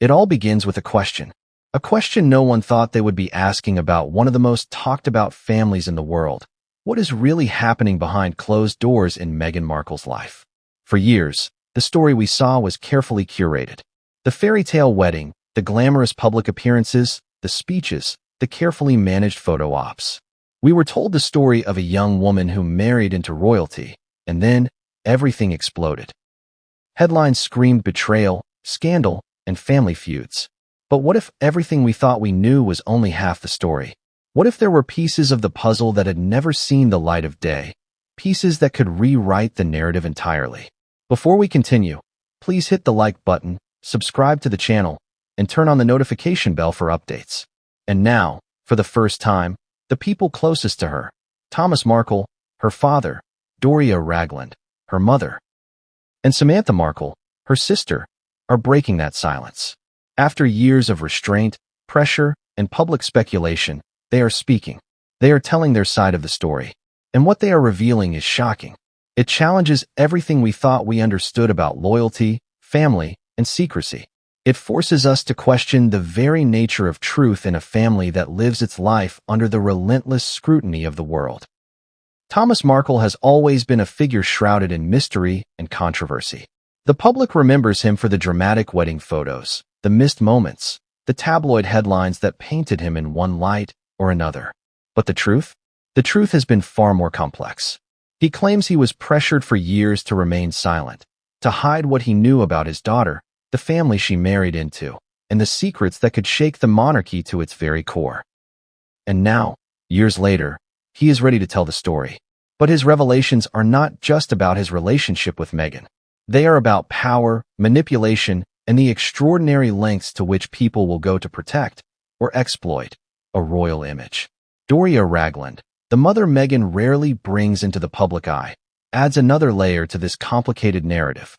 It all begins with a question. A question no one thought they would be asking about one of the most talked about families in the world. What is really happening behind closed doors in Meghan Markle's life? For years, the story we saw was carefully curated. The fairy tale wedding, the glamorous public appearances, the speeches, the carefully managed photo ops. We were told the story of a young woman who married into royalty, and then everything exploded. Headlines screamed betrayal, scandal, and family feuds. But what if everything we thought we knew was only half the story? What if there were pieces of the puzzle that had never seen the light of day? Pieces that could rewrite the narrative entirely. Before we continue, please hit the like button, subscribe to the channel, and turn on the notification bell for updates. And now, for the first time, the people closest to her, Thomas Markle, her father, Doria Ragland, her mother, and Samantha Markle, her sister, are breaking that silence. After years of restraint, pressure, and public speculation, they are speaking. They are telling their side of the story. And what they are revealing is shocking. It challenges everything we thought we understood about loyalty, family, and secrecy. It forces us to question the very nature of truth in a family that lives its life under the relentless scrutiny of the world. Thomas Markle has always been a figure shrouded in mystery and controversy. The public remembers him for the dramatic wedding photos, the missed moments, the tabloid headlines that painted him in one light or another. But the truth? The truth has been far more complex. He claims he was pressured for years to remain silent, to hide what he knew about his daughter, the family she married into, and the secrets that could shake the monarchy to its very core. And now, years later, he is ready to tell the story. But his revelations are not just about his relationship with Meghan. They are about power, manipulation, and the extraordinary lengths to which people will go to protect or exploit a royal image. Doria Ragland, the mother Meghan rarely brings into the public eye, adds another layer to this complicated narrative.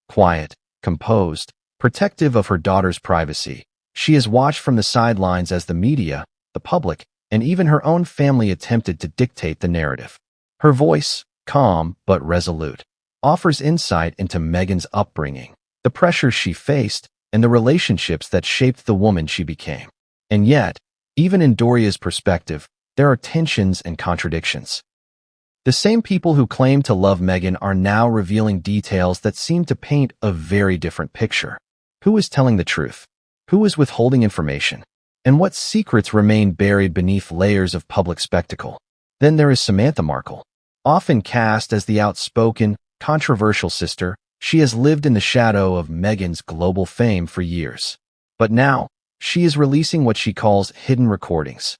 Quiet, composed, protective of her daughter's privacy, she is watched from the sidelines as the media, the public, and even her own family attempted to dictate the narrative. Her voice, calm but resolute, offers insight into Meghan's upbringing, the pressures she faced, and the relationships that shaped the woman she became. And yet, even in Doria's perspective, there are tensions and contradictions. The same people who claim to love Meghan are now revealing details that seem to paint a very different picture. Who is telling the truth? Who is withholding information? And what secrets remain buried beneath layers of public spectacle? Then there is Samantha Markle. Often cast as the outspoken, controversial sister, she has lived in the shadow of Meghan's global fame for years. But now, she is releasing what she calls hidden recordings.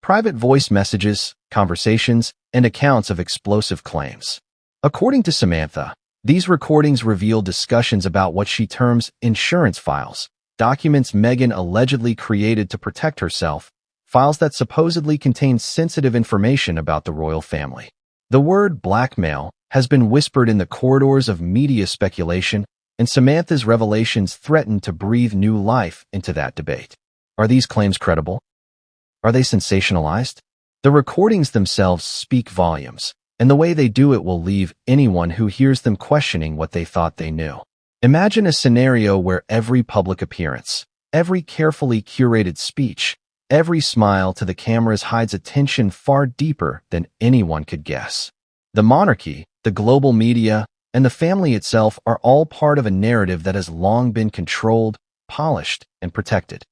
Private voice messages, conversations, and accounts of explosive claims. According to Samantha, these recordings reveal discussions about what she terms insurance files, documents Meghan allegedly created to protect herself, files that supposedly contain sensitive information about the royal family. The word blackmail has been whispered in the corridors of media speculation, and Samantha's revelations threaten to breathe new life into that debate. Are these claims credible? Are they sensationalized? The recordings themselves speak volumes, and the way they do it will leave anyone who hears them questioning what they thought they knew. Imagine a scenario where every public appearance, every carefully curated speech, every smile to the cameras hides a tension far deeper than anyone could guess. The monarchy, the global media, and the family itself are all part of a narrative that has long been controlled, polished, and protected.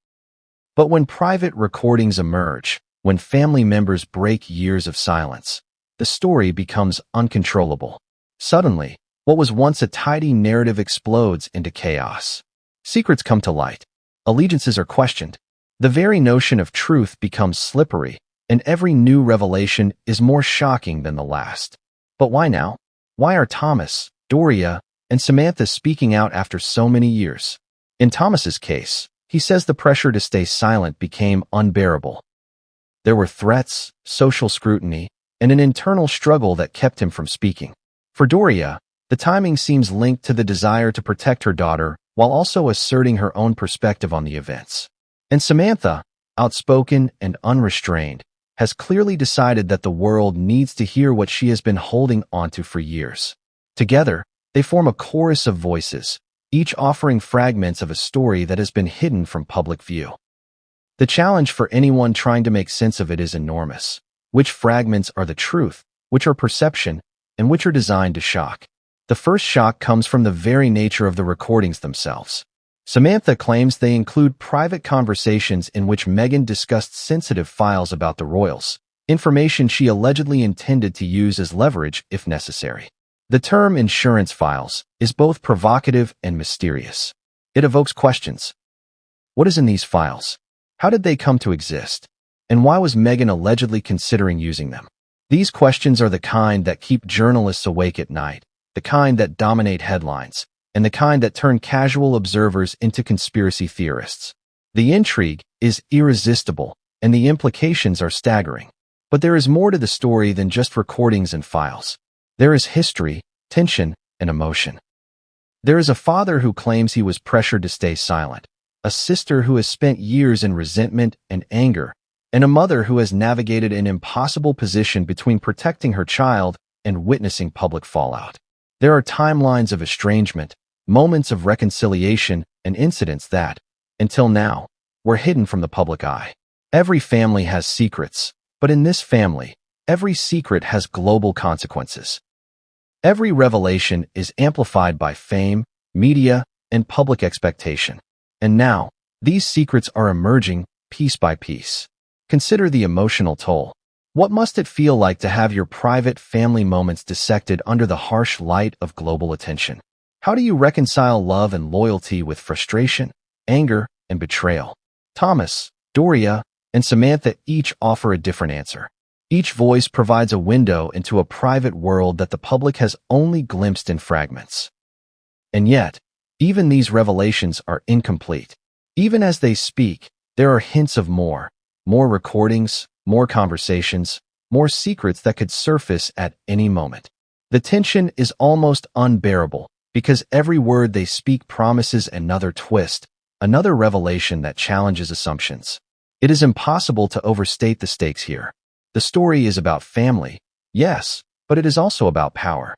But when private recordings emerge, when family members break years of silence, the story becomes uncontrollable. Suddenly, what was once a tidy narrative explodes into chaos. Secrets come to light. Allegiances are questioned. The very notion of truth becomes slippery, and every new revelation is more shocking than the last. But why now? Why are Thomas, Doria, and Samantha speaking out after so many years? In Thomas's case, he says the pressure to stay silent became unbearable. There were threats, social scrutiny, and an internal struggle that kept him from speaking. For Doria, the timing seems linked to the desire to protect her daughter while also asserting her own perspective on the events. And Samantha, outspoken and unrestrained, has clearly decided that the world needs to hear what she has been holding onto for years. Together, they form a chorus of voices, each offering fragments of a story that has been hidden from public view. The challenge for anyone trying to make sense of it is enormous. Which fragments are the truth, which are perception, and which are designed to shock? The first shock comes from the very nature of the recordings themselves. Samantha claims they include private conversations in which Meghan discussed sensitive files about the royals, information she allegedly intended to use as leverage if necessary. The term insurance files is both provocative and mysterious. It evokes questions. What is in these files? How did they come to exist? And why was Meghan allegedly considering using them? These questions are the kind that keep journalists awake at night, the kind that dominate headlines, and the kind that turn casual observers into conspiracy theorists. The intrigue is irresistible, and the implications are staggering. But there is more to the story than just recordings and files. There is history, tension, and emotion. There is a father who claims he was pressured to stay silent, a sister who has spent years in resentment and anger, and a mother who has navigated an impossible position between protecting her child and witnessing public fallout. There are timelines of estrangement, moments of reconciliation, and incidents that, until now, were hidden from the public eye. Every family has secrets, but in this family, every secret has global consequences. Every revelation is amplified by fame, media, and public expectation. And now, these secrets are emerging piece by piece. Consider the emotional toll. What must it feel like to have your private family moments dissected under the harsh light of global attention? How do you reconcile love and loyalty with frustration, anger, and betrayal? Thomas, Doria, and Samantha each offer a different answer. Each voice provides a window into a private world that the public has only glimpsed in fragments. And yet, even these revelations are incomplete. Even as they speak, there are hints of more recordings, more conversations, more secrets that could surface at any moment. The tension is almost unbearable because every word they speak promises another twist, another revelation that challenges assumptions. It is impossible to overstate the stakes here. The story is about family, yes, but it is also about power.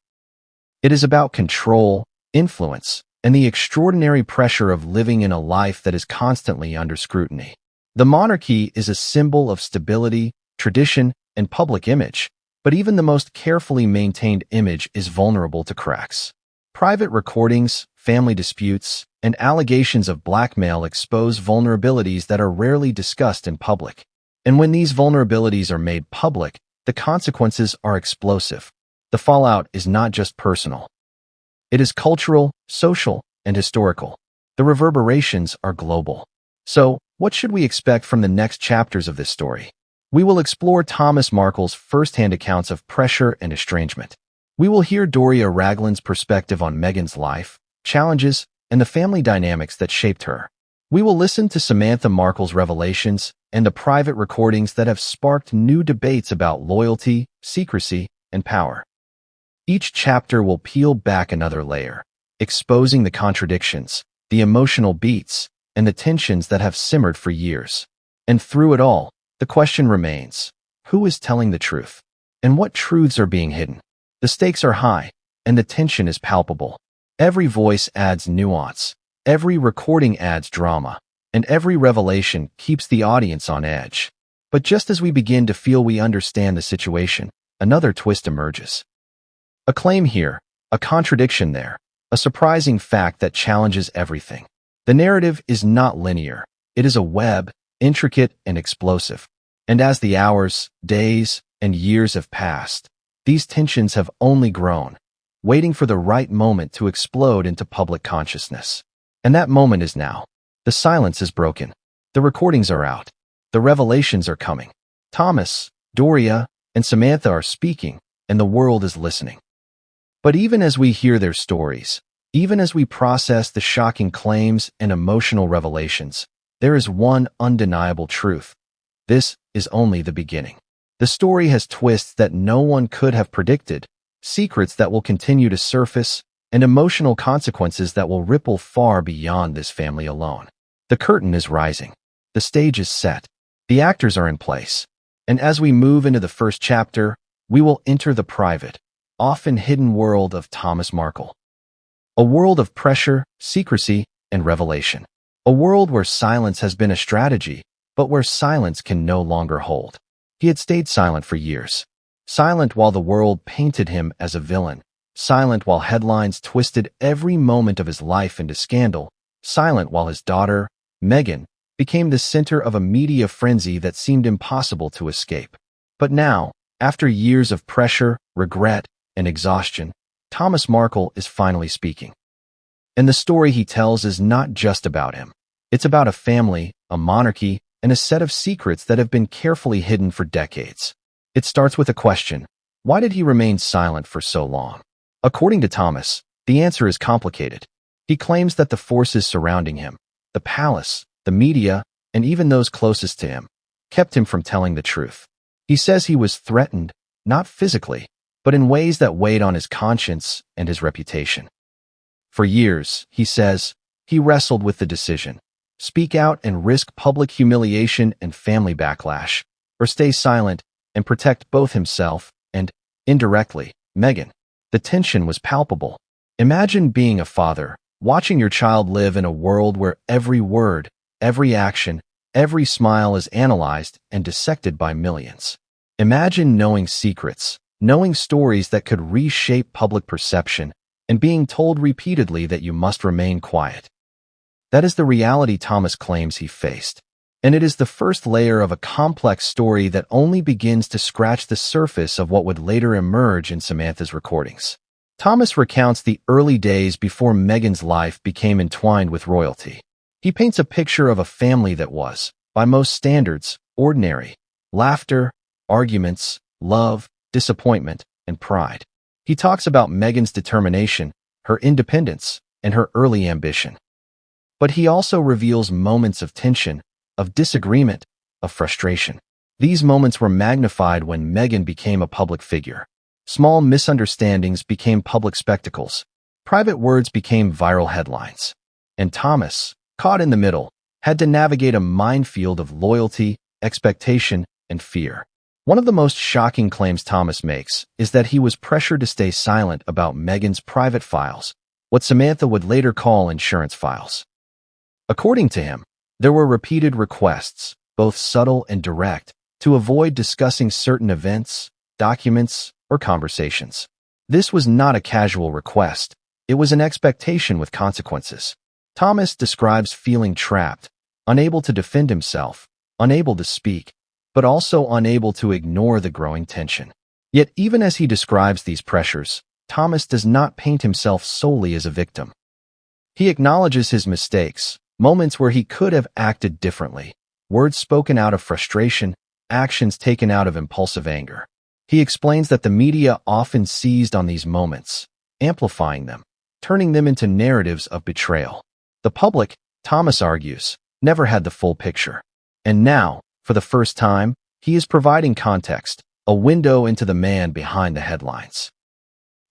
It is about control, influence, and the extraordinary pressure of living in a life that is constantly under scrutiny. The monarchy is a symbol of stability, tradition, and public image, but even the most carefully maintained image is vulnerable to cracks. Private recordings, family disputes, and allegations of blackmail expose vulnerabilities that are rarely discussed in public. And when these vulnerabilities are made public, the consequences are explosive. The fallout is not just personal. It is cultural, social, and historical. The reverberations are global. So, what should we expect from the next chapters of this story? We will explore Thomas Markle's first-hand accounts of pressure and estrangement. We will hear Doria Ragland's perspective on Meghan's life, challenges, and the family dynamics that shaped her. We will listen to Samantha Markle's revelations and the private recordings that have sparked new debates about loyalty, secrecy, and power. Each chapter will peel back another layer, exposing the contradictions, the emotional beats, and the tensions that have simmered for years. And through it all, the question remains, who is telling the truth? And what truths are being hidden? The stakes are high, and the tension is palpable. Every voice adds nuance, every recording adds drama, and every revelation keeps the audience on edge. But just as we begin to feel we understand the situation, another twist emerges. A claim here, a contradiction there, a surprising fact that challenges everything. The narrative is not linear. It is a web, intricate and explosive. And as the hours, days, and years have passed, these tensions have only grown, waiting for the right moment to explode into public consciousness. And that moment is now. The silence is broken. The recordings are out. The revelations are coming. Thomas, Doria, and Samantha are speaking, and the world is listening. But even as we hear their stories, even as we process the shocking claims and emotional revelations, there is one undeniable truth. This is only the beginning. The story has twists that no one could have predicted, secrets that will continue to surface, and emotional consequences that will ripple far beyond this family alone. The curtain is rising. The stage is set. The actors are in place. And as we move into the first chapter, we will enter the private, often hidden world of Thomas Markle. A world of pressure, secrecy, and revelation. A world where silence has been a strategy, but where silence can no longer hold. He had stayed silent for years. Silent while the world painted him as a villain. Silent while headlines twisted every moment of his life into scandal. Silent while his daughter, Meghan, became the center of a media frenzy that seemed impossible to escape. But now, after years of pressure, regret, and exhaustion, Thomas Markle is finally speaking. And the story he tells is not just about him. It's about a family, a monarchy, and a set of secrets that have been carefully hidden for decades. It starts with a question. Why did he remain silent for so long? According to Thomas, the answer is complicated. He claims that the forces surrounding him, the palace, the media, and even those closest to him, kept him from telling the truth. He says he was threatened, not physically, but in ways that weighed on his conscience and his reputation. For years, he says, he wrestled with the decision: speak out and risk public humiliation and family backlash, or stay silent and protect both himself and, indirectly, Meghan. The tension was palpable. Imagine being a father, watching your child live in a world where every word, every action, every smile is analyzed and dissected by millions. Imagine knowing secrets, knowing stories that could reshape public perception, and being told repeatedly that you must remain quiet. That is the reality Thomas claims he faced. And it is the first layer of a complex story that only begins to scratch the surface of what would later emerge in Samantha's recordings. Thomas recounts the early days before Meghan's life became entwined with royalty. He paints a picture of a family that was, by most standards, ordinary. Laughter, arguments, love, disappointment, and pride. He talks about Meghan's determination, her independence, and her early ambition. But he also reveals moments of tension, of disagreement, of frustration. These moments were magnified when Meghan became a public figure. Small misunderstandings became public spectacles. Private words became viral headlines. And Thomas, caught in the middle, had to navigate a minefield of loyalty, expectation, and fear. One of the most shocking claims Thomas makes is that he was pressured to stay silent about Meghan's private files, what Samantha would later call insurance files. According to him, there were repeated requests, both subtle and direct, to avoid discussing certain events, documents, or conversations. This was not a casual request. It was an expectation with consequences. Thomas describes feeling trapped, unable to defend himself, unable to speak, but also unable to ignore the growing tension. Yet even as he describes these pressures, Thomas does not paint himself solely as a victim. He acknowledges his mistakes, moments where he could have acted differently, words spoken out of frustration, actions taken out of impulsive anger. He explains that the media often seized on these moments, amplifying them, turning them into narratives of betrayal. The public, Thomas argues, never had the full picture. And now, for the first time, he is providing context, a window into the man behind the headlines.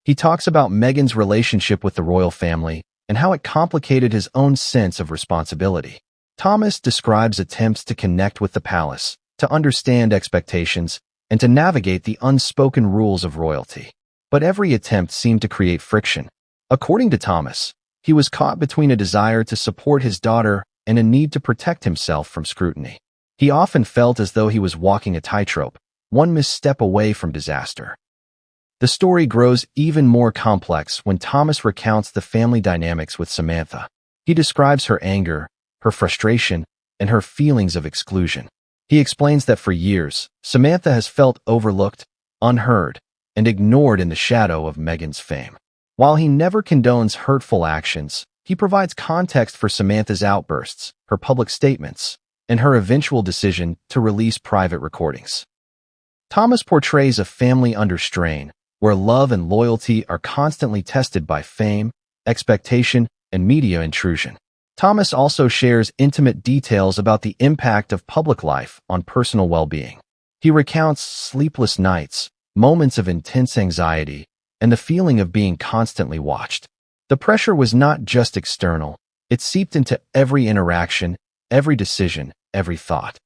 He talks about Meghan's relationship with the royal family and how it complicated his own sense of responsibility. Thomas describes attempts to connect with the palace, to understand expectations, and to navigate the unspoken rules of royalty. But every attempt seemed to create friction. According to Thomas, he was caught between a desire to support his daughter and a need to protect himself from scrutiny. He often felt as though he was walking a tightrope, one misstep away from disaster. The story grows even more complex when Thomas recounts the family dynamics with Samantha. He describes her anger, her frustration, and her feelings of exclusion. He explains that for years, Samantha has felt overlooked, unheard, and ignored in the shadow of Meghan's fame. While he never condones hurtful actions, he provides context for Samantha's outbursts, her public statements, and her eventual decision to release private recordings. Thomas portrays a family under strain, where love and loyalty are constantly tested by fame, expectation, and media intrusion. Thomas also shares intimate details about the impact of public life on personal well-being. He recounts sleepless nights, moments of intense anxiety, and the feeling of being constantly watched. The pressure was not just external, it seeped into every interaction, every decision, every thought.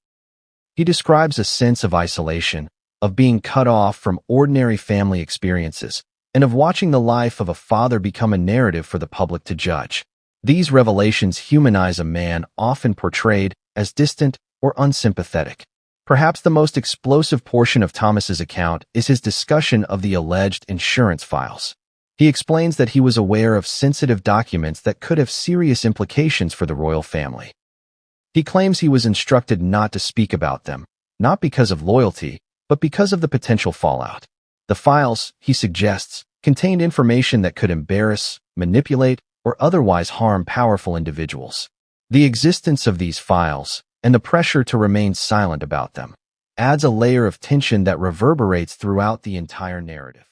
He describes a sense of isolation, of being cut off from ordinary family experiences, and of watching the life of a father become a narrative for the public to judge. These revelations humanize a man often portrayed as distant or unsympathetic. Perhaps the most explosive portion of Thomas's account is his discussion of the alleged insurance files. He explains that he was aware of sensitive documents that could have serious implications for the royal family. He claims he was instructed not to speak about them, not because of loyalty, but because of the potential fallout. The files, he suggests, contained information that could embarrass, manipulate, or otherwise harm powerful individuals. The existence of these files, and the pressure to remain silent about them, adds a layer of tension that reverberates throughout the entire narrative.